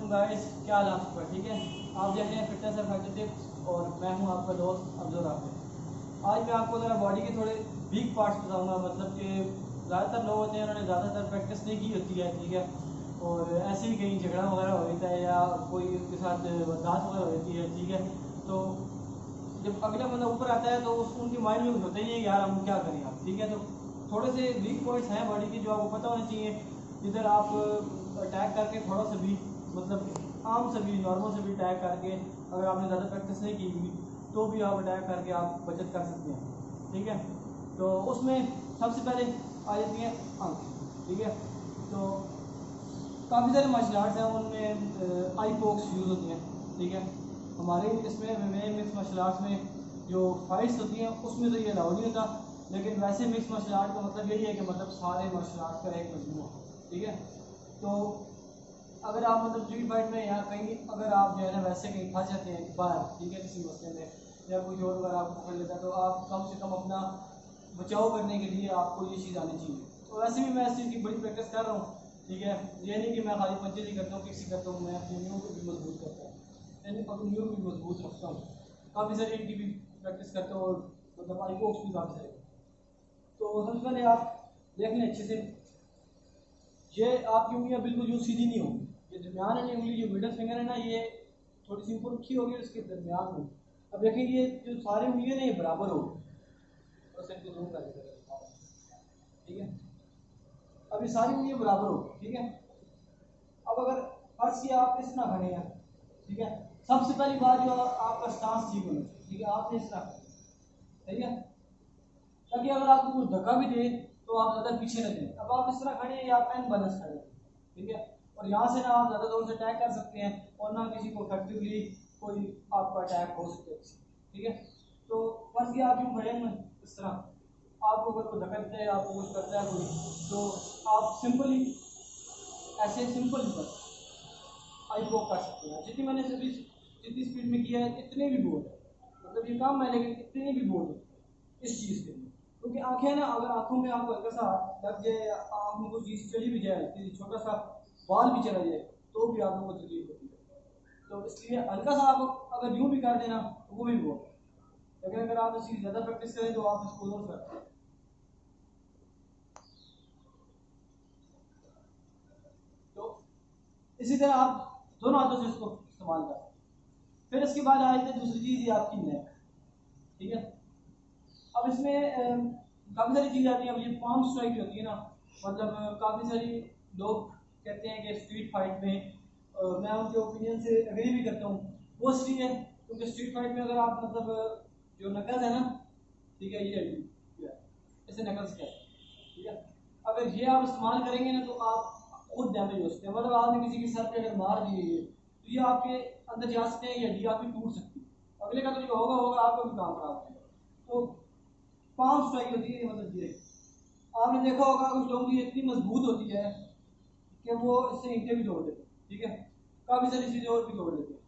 Guys, क्या हाल आपका? ठीक है, आप देख रहे हैं फिटनेस एंड फैक्टर टिप्स और मैं हूं आपका दोस्त अफजल राफी। आज मैं आपको ज़रा बॉडी के थोड़े वीक पार्ट्स बताऊंगा। मतलब कि ज़्यादातर लोग होते हैं, उन्होंने ज़्यादातर प्रैक्टिस नहीं की होती है, ठीक है, और ऐसे ही कहीं झगड़ा वगैरह हो जाता है या कोई उसके साथ बर्दाश्त वगैरह हो जाती है, ठीक है। तो जब अगला बंदा ऊपर आता है तो उनके माइंड में कुछ होता ही नहीं है यार हम क्या करें आप, ठीक है। तो थोड़े से वीक पॉइंट्स हैं बॉडी के जो आपको पता होने चाहिए, जिधर आप अटैक करके थोड़ा सा भी, मतलब आम से भी, नॉर्मल से भी अटैक करके, अगर आपने ज़्यादा प्रैक्टिस नहीं की हुई तो भी आप अटैक करके आप बचत कर सकते हैं, ठीक है। तो उसमें सबसे पहले आ जाती हैं आँख, ठीक है। तो काफ़ी सारे मार्शल आर्ट्स हैं, उनमें आई पोक्स यूज़ होती हैं, ठीक है। हमारे इसमें मिक्स मार्शल आर्ट्स में जो फाइट्स होती हैं उसमें तो ये अलाउ नहीं होता, लेकिन वैसे मिक्स मार्शल आर्ट का मतलब यही है कि मतलब सारे मार्शल आर्ट का एक मजमूआ, ठीक है। तो अगर आप मतलब स्ट्रीट फाइट में या कहीं अगर आप जो है ना वैसे कहीं फंस जाते हैं बाहर, ठीक है, किसी मसले में या कोई और अगर आपको पकड़ लेता है तो आप कम से कम अपना बचाव करने के लिए आपको ये चीज़ आनी चाहिए। तो वैसे भी मैं इस चीज़ की बड़ी प्रैक्टिस कर रहा हूँ, ठीक है। ये नहीं कि मैं खाली पंचेज ही करता हूँ, किसी करता हूँ, मैं अपनी न्यू को भी मजबूत करता हूँ, यानी अपनी न्यू भी मजबूत रखता हूँ। काफ़ी सारी इनकी भी प्रैक्टिस करता हूँ और मतलब आई बॉक्स भी काफ़ी सारे। तो सबसे पहले आप देख लें अच्छे से, ये आपकी उंगलियां बिल्कुल यूँ सीधी नहीं होगी। ये दरमियान वाली उंगली जो मिडल फिंगर है ना, ये थोड़ी सी ऊपर रखी होगी, उसके दरमियान में अब देखें ये जो सारी उंगलियां ना ये बराबर होगी। बस इनको जूम कर देते हैं, ठीक है। अब ये सारी उंगलियां बराबर होगी, ठीक है। अब अगर फर्स्ट किया आप इस तरह खड़े हैं, ठीक है, सबसे पहली बात जो आपका स्टांस ठीक होना चाहिए, ठीक है। आपने इस तरह, ठीक है, ताकि अगर आपको कोई धक्का भी दे तो आप ज़्यादा पीछे न जाएं। अब आप इस तरह खड़े हैं या आप एन बैलेंस खड़े हैं, ठीक है, और यहाँ से ना आप ज़्यादा जोर से अटैक कर सकते हैं और ना किसी को इफेक्टिवली कोई आपका अटैक हो सकता है, ठीक है। तो बस ये आप यूँ खड़े हैं इस तरह, आपको अगर कोई धक्का देता है, आपको कुछ करता है कोई, तो आप सिंपली ऐसे सिंपल बस आई ब्लॉक कर सकते हैं। जितनी मैंने जितनी स्पीड में किया है इतने भी बोल है, मतलब ये काम है, लेकिन इतने भी बोल है इस चीज़ के लिए। क्योंकि आंखें ना, अगर आंखों में आपको हल्का सा लग जाए या आँख में कोई चीज़ चली भी जाए, छोटा सा बाल भी चला जाए, तो भी आप लोगों को तकलीफ होती है। तो इसलिए हल्का सा आप अगर यूँ भी कर देना तो वो भी बहुत, लेकिन अगर आप इसकी ज़्यादा प्रैक्टिस करें तो आप इसको जरूर करें। तो इसी तरह आप दोनों हाथों से इसको इस्तेमाल करें। फिर इसके बाद आ जाती है दूसरी चीज़, ये आपकी नेक, ठीक है। अब इसमें काफ़ी सारी चीज़ आती है। अब ये पाम स्ट्राइक जो होती है ना, मतलब काफ़ी सारी लोग कहते हैं कि स्ट्रीट फाइट में मैं उनके ओपिनियन से एग्री भी करता हूँ। वो इसलिए है क्योंकि स्ट्रीट फाइट में अगर आप मतलब जो नकल्स है ना, ठीक है, ये ऐसे नकल्स क्या है, ठीक है, अगर ये आप इस्तेमाल करेंगे ना तो आप खुद डैमेज हो सकते हैं। मतलब आपने किसी के सर पे अगर मार दिए तो ये आपके अंदर जा सकते हैं, ये हड्डी आपकी टूट सकती है, अगले का तो जो होगा होगा, आपका भी काम खराब होगा। तो पाम स्ट्राइक होती है, मतलब ये आपने देखा होगा कुछ लोगों की इतनी मजबूत होती है कि वो इससे ईंटें भी तोड़ देते हैं, ठीक है, काफ़ी सारी चीज़ें और भी तोड़ देते हैं।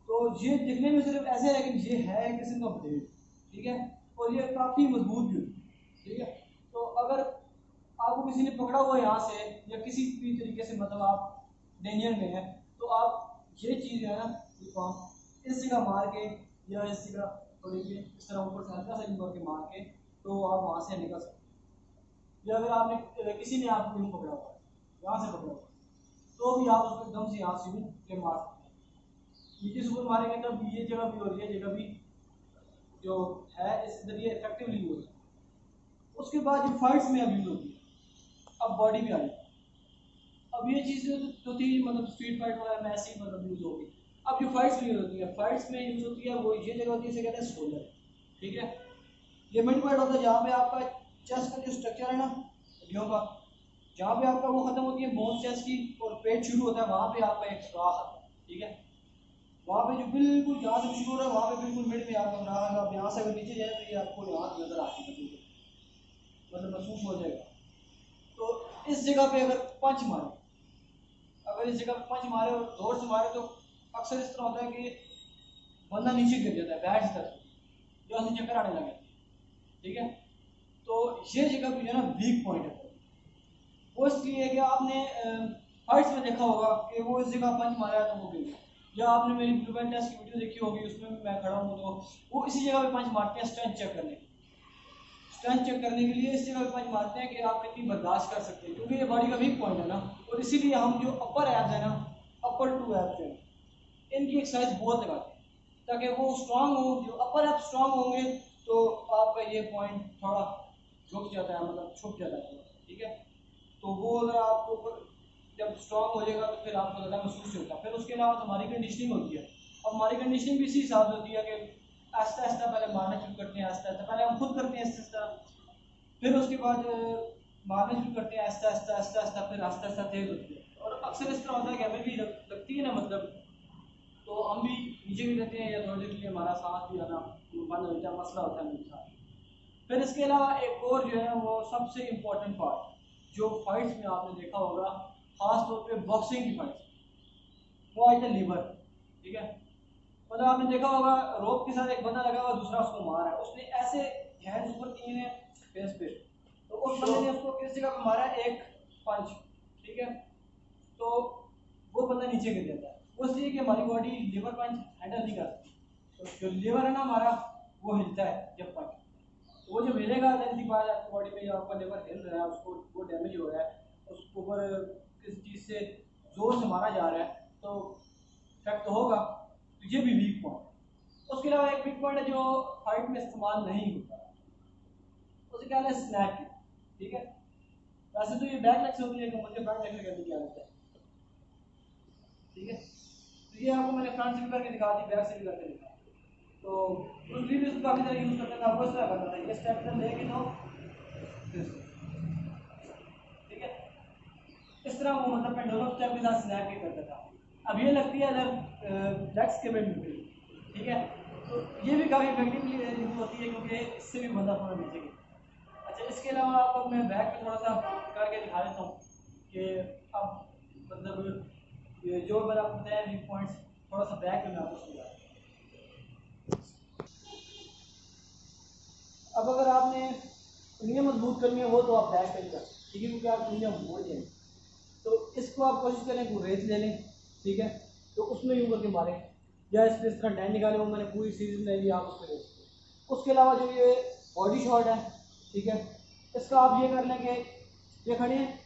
तो ये दिखने में सिर्फ ऐसे है, लेकिन ये है एक किस्म का ब्लेड, ठीक है, और ये काफ़ी मजबूत भी होती है, ठीक है। तो अगर आपको किसी ने पकड़ा हुआ यहाँ से या किसी भी तरीके से, मतलब आप डेंजर में है, तो आप ये चीज़ है ना, इस जगह मार के या इस जगह थोड़ी इस तरह ऊपर से हल्का सा यूँ के मार के तो आप वहाँ से निकल सकते हैं। या अगर आपने किसी ने आपको यूँ पकड़ा हुआ है, यहाँ से पकड़ा हुआ, तो भी आप उसको एकदम से यहाँ से यूँ के मार सकते हैं। नीचे से ऊपर मारेंगे तब ये जगह भी और ये जगह भी जो है इस जरिए इफेक्टिवली यूज है। उसके बाद ये फाइट्स में अब यूज होती है, अब बॉडी भी आ जाती है। अब ये चीज़ जो थी मतलब स्ट्रीट फाइट वगैरह में ऐसी मतलब यूज होगी। अब जो फाइट्स में यूज होती है, फाइट्स में यूज होती है वो ये जगह होती है, इसे कहते हैं शोल्डर, ठीक है। ये मिड पार्ट होता है जहाँ पे आपका चेस्ट का जो स्ट्रक्चर है ना हड्डियों का, जहाँ पे आपका वो खत्म होती है बोन चेस्ट की और पेट शुरू होता है, वहाँ पे आपका एक सुराख आता है, ठीक है। वहाँ पे जो बिल्कुल जहाँ से शुरू हो रहा है वहाँ पे बिल्कुल मिड में आपका सुराख है। आप यहाँ से अगर नीचे जाए तो ये आपको यहाँ नजर आती है, मतलब महसूस हो जाएगा। तो इस जगह पे अगर पंच मारे, अगर इस जगह पे पंच मारे और जोर से मारे तो अक्सर इस तरह होता है कि बंदा नीचे गिर जाता है बैठ जाता है, जो ऐसे चक्कर आने लगे, ठीक है। तो ये जगह भी जो है ना वीक पॉइंट है, वो इसलिए है कि आपने फाइट्स में देखा होगा कि वो इस जगह पंच मारा है तो वो गिर गया, या आपने मेरी ब्लू बेल्ट टेस्ट की वीडियो देखी होगी, उसमें भी मैं खड़ा हूँ तो वो इसी जगह पे पंच मारते हैं स्ट्रेंथ चेक करने के लिए। स्ट्रेंथ चेक करने के लिए इस जगह पे पंच मारते हैं कि आप कितनी बर्दाश्त कर सकते हैं, क्योंकि ये बॉडी का वीक पॉइंट है ना, और इसीलिए हम जो अपर एब्स है ना, अपर टू एब्स जो है इनकी एक्सरसाइज बहुत लगाते हैं ताकि वो स्ट्रांग हो। जो अपर एब्स स्ट्रांग होंगे तो आपका ये पॉइंट थोड़ा झुक जाता है, मतलब छुप जाता है, ठीक है। तो वो अगर आपको जब स्ट्रांग हो जाएगा तो फिर आपको ज़्यादा महसूस होता है। फिर उसके अलावा तो हमारी कंडीशनिंग होती है, और हमारी कंडीशनिंग भी इसी हिसाब से होती है कि आहिस्ता आहिस्ता पहले मारना शुरू करते हैं, आहिस्ता आहिस्ता पहले हम खुद करते हैं आहिस्ता आहिस्ता, फिर उसके बाद मारना शुरू करते हैं आहिस्ता आहिस्ता आहिस्ता आहिस्ता, फिर आहिस्ता आहिस्ता तेज होती है। और अक्सर इस तरह होता है कि हमें भी लगती है ना, मतलब तो हम भी नीचे भी रहते हैं या थोड़ी देर के लिए हमारा सांस भी आना बंद हो जाता है, मसला होता है मेरे साथ। फिर इसके अलावा एक और जो है वो सबसे इम्पोर्टेंट पार्ट जो फाइट्स में आपने देखा होगा, खास तौर पे बॉक्सिंग की फाइट्स, वो आई है लीवर, ठीक है। मतलब आपने देखा होगा रोप के साथ एक बंदा लगा हुआ, दूसरा उसको मार रहा है, उसने ऐसे हैंड्स ऊपर किए हैं फेस पे, तो उस बंदे ने उसको किस जगह पे मारा है, एक पंच, ठीक है। तो वो बंदा नीचे गिर जाता है, वो इसलिए कि हमारी बॉडी लीवर पंच हैंडल नहीं करती। तो जो लीवर है ना हमारा, वो हिलता है जब पंच, तो वो जब हिलेगा देन दिखा आपकी बॉडी में आपका लीवर हिल रहा है, उसको वो डैमेज हो रहा है, उसके ऊपर किस चीज़ से जोर से मारा जा रहा है तो इफेक्ट तो होगा। तो ये भी वीक पॉइंट। उसके अलावा एक वीक पॉइंट है जो फाइट में इस्तेमाल नहीं होता, उसे क्या है स्नैप किक, ठीक है। वैसे तो ये बैक लेग से होती है लेकिन मुझे फ्रंट लेग से करने की आदत है, ठीक है। तो ये आपको मैंने फ्रंट से भी करके दिखा दी, बैक से भी करके दिखा। तो उस भी उसको काफ़ी तरह यूज़ करते थे, वो इस तरह करता था, ये स्टेप इधर लेके तो ठीक है, इस तरह वो मतलब पेंडुलम स्टेप के साथ स्नैप किक करता था। अब ये लगती है अगर लेग्स के में भी, ठीक है। तो ये भी काफ़ी इफेक्टिवली यूज होती है क्योंकि इससे भी बंदा थोड़ा नीचे गिरता। अच्छा, इसके अलावा आपको मैं बैक पे थोड़ा सा करके दिखा देता हूँ कि अब मतलब ये जो मैंने आपको बताया वीक पॉइंट्स, थोड़ा सा बैक में मैं आपको समझा। अब अगर आपने उंगलियां मजबूत करनी है वो तो आप बैक पे कर, ठीक है, क्योंकि आप उंगलियां मोड़ देंगे। तो इसको आप कोशिश करें कि रेत ले लें, ठीक है, तो उसमें यूँ करके मारें, या इस तरह डैन निकाले, वो मैंने पूरी सीरीज में लिया, आप उसको ले सकते हैं। उसके अलावा जो ये बॉडी शॉट है, ठीक है, इसका आप ये कर लें कि ये खड़े हैं,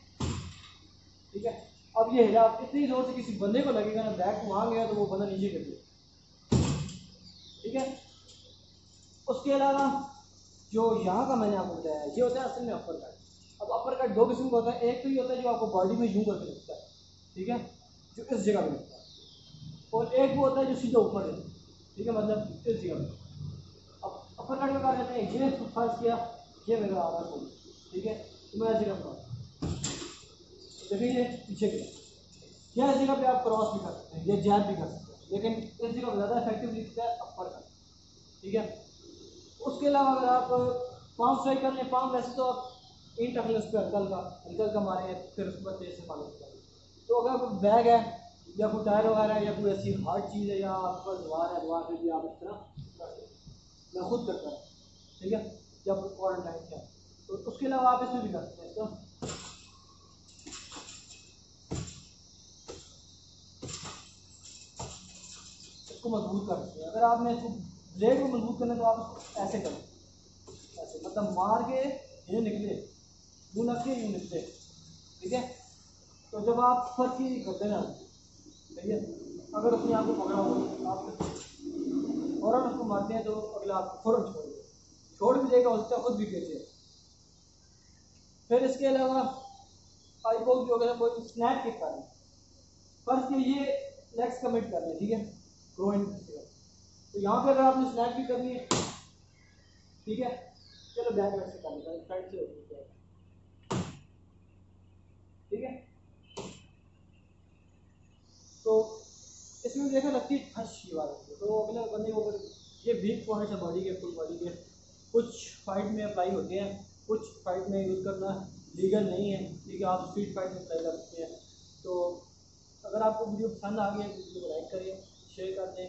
ठीक है, अब ये हिला, आप इतनी जोर से किसी बंदे को लगेगा ना, बैक वहाँ गया तो वो बंदा नीचे गिर गया, ठीक है। उसके अलावा जो यहाँ का मैंने आपको बताया ये होता है असल में अपर कट। अब अपर कट दो किस्म का होता है, एक तो ये होता है जो आपको बॉडी में यूँ करके लगता है, ठीक है, जो इस जगह पे लगता है, और एक वो होता है जो सीधा ऊपर है, ठीक है, मतलब इस जगह पे। अब अपर कट में क्या कहते हैं, ये फर्ज किया, ये मेरा आ रहा है, ठीक है, तो मैं इस जगह पर देखिए ये पीछे गया, या इस जगह पे आप क्रॉस भी कर सकते हैं, ये जैब भी कर सकते हैं, लेकिन इस जगह पर ज़्यादा इफेक्टिव दिखता है अपर कट, ठीक है। उसके अलावा अगर आप पाँव स्ट्राइक कर लें, पाँव वैसे तो आप इन टकले उस पर हल्का का मारें, फिर उसके बाद तेज से मारें। तो अगर कोई बैग है या कोई टायर वगैरह है या कोई ऐसी हार्ड चीज़ है या आपके पास दीवार है, दीवार पे भी आप इस तरह कर सकते, मैं खुद करता हूँ, ठीक है, जब क्वारंटाइन था। तो उसके अलावा आप इसमें भी कर सकते हैं, तो इसको मजबूत कर सकते हैं। अगर आपने इसको ब्लेड को मजबूत करना है तो आप इसको ऐसे करें, ऐसे मतलब मार के ये निकले, यूँ लग के यूँ निकले, ठीक है। तो जब आप फर्क ही करते ना, ठीक है, अगर अपने आप को पकड़ा हो आप फ़ौरन उसको मारते हैं तो अगला आपको फ़ौरन छोड़ भी देगा, उसका खुद भी गिर जाए। फिर इसके अलावा आईपॉक जो अगर कोई स्नैप किक कर रहे हैं, फर्स्ट ये लेग्स कमिट कर रहे हैं, ठीक है, ग्रोइंग, तो यहाँ पे अगर आपने स्नैप भी करनी है, ठीक है, चलो बैक लेग से कर लेते हैं, फ्रंट से होती है, ठीक है। तो इसमें देखा लगती है फर्श की बात है, तो अगले बंदे को ये वीक पॉइंट्स है बॉडी के, फुल बॉडी के, कुछ फाइट में अप्लाई होते हैं, कुछ फाइट में यूज़ करना लीगल नहीं है, ठीक है, आप स्ट्रीट फाइट में अप्लाई कर सकते हैं। तो अगर आपको वीडियो पसंद आ गया वीडियो को लाइक करें, शेयर कर दें,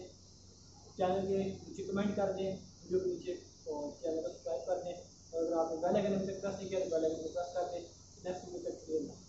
चैनल के नीचे कमेंट कर दें वीडियो के नीचे, और चैनल को सब्सक्राइब कर दें, और अगर आपने बेल आइकन पे प्रेस नहीं किया तो बेल आइकन पे प्रेस कर दें। नेक्स्ट वीडियो तक के लिए।